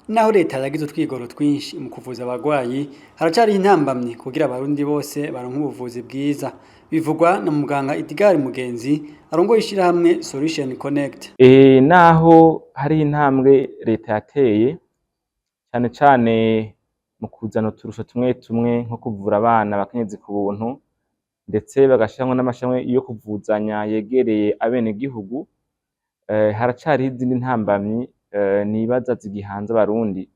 Naho leta yagize utwigoro twinshi mu kuvuza abagwayi, haracariho intambamyi kugira abarundi bose baronke ubuvuzi bwiza. Bivugwa na muganga Edgar Mugenzi arongoye ishirahamwe Solution Connect. Naho hari intambwe leta yateye, cane cane mu kuzana uturusho tumwe tumwe nko kuvura abana abakenyezi ku buntu, ndetse bagashiramwo n'amashirahamwe yo kuvuzanya yegereye abenegihugu, haracariho izindi ntambamyi nibaza zigihanze abarundi,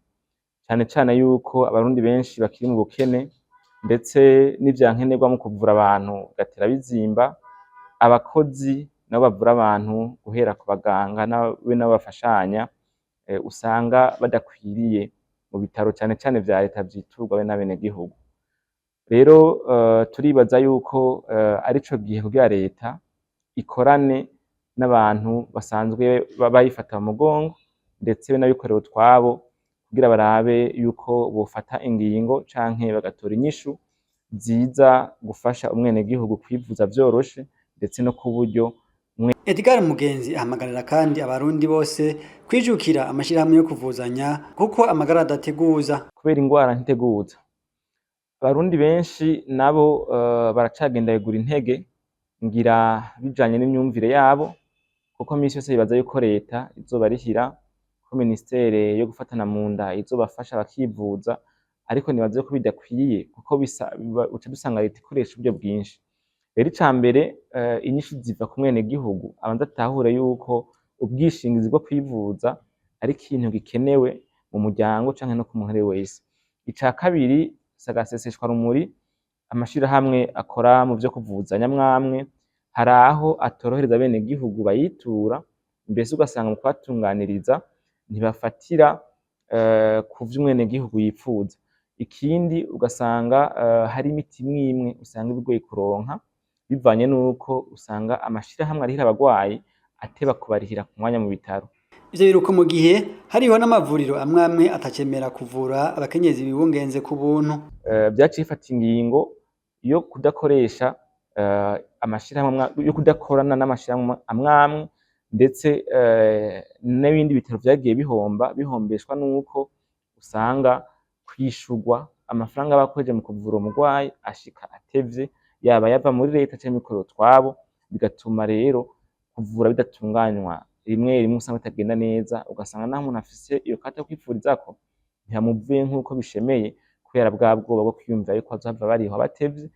cane cane yuko abarundi benshi bakiri mu bukene, ndetse n'ivyankenerwa mu kuvura abantu bigatera bizimba, abakozi nabo bavura abantu guhera ku baganga be nabo bafashanya, usanga badakwiriye mu bitaro cane cane vya leta vyiturwa be n'abenegihugu. Rero turibaza yuko arico gihe kugira leta ikorane n'abantu basanzwe bayifata mu mugongo, ndetse n'abikorera utwabo kugira barabe yuko bofata ingingo canke bagatora inyishu ziza gufasha umwenegihugu kwivuza vyoroshe, ndetse no ku buryo Edgar Mugenzi ahamagarira kandi abarundi bose kwijukira amashirahamwe yo kuvuzanya kuko amagara adateguza. Kubera ingwara ntiteguza, abarundi benshi nabo baracagenda bigura intege, ngira bijanye n'imyumvire yabo, kuko misi yose bibaza yuko leta izobarihira, ko ministere yo gufatana mu nda izobafasha bakivuza, ariko nibaza yuko bidakwiye kuko uca dusanga leta ikoresha uburyo bwinshi. Rero icambere inyishu ziva ku mwenegihugu abanza atahure yuko ubwishingizi bwo kwivuza ari ikintu gikenewe mu muryango canke no ku muntu uwariwe wese. Ica kabiri sagaseseshwa rumuri, amashirahamwe akora mu vyo kuvuzanya amwamwe hari aho atorohereza abenegihugu bayitura, mbese ugasanga mu kubatunganiriza ntibafatira ku vyo umwenegihugu yipfuza. Ikindi ugasanga hari imiti imwe imwe usanga iba igoye kuronka, bivanye nuko usanga amashirahamwe arihira abagwayi ateba kubarihira ku mwanya mu bitaro. Ivyo biruko mu gihe hariho n'amavuriro amwamwe atacemera kuvura abakenyezi bibungenze ku buntu. Vyaciye bifata ingingo yo kudakoresha yo kudakorana n'amashirahamwe amwamwe, ndetse n'ibindi bitaro vyagiye bihombeshwa nuko usanga kwishurwa amafaranga bakoresheje mu kuvura umugwayi ashika atevye, yaba yava muri leta canke abikorera utwabo, bigatuma rero kuvura bidatunganywa rimwe rimwe usanga bitagenda neza, ugasanga naho umuntu afise iyo karata yo kwivurizako ntihamuvuye nkuko bishemeye, kubera bwa bwoba bwo kwiyumvira yuko bazohava barihwa batevye,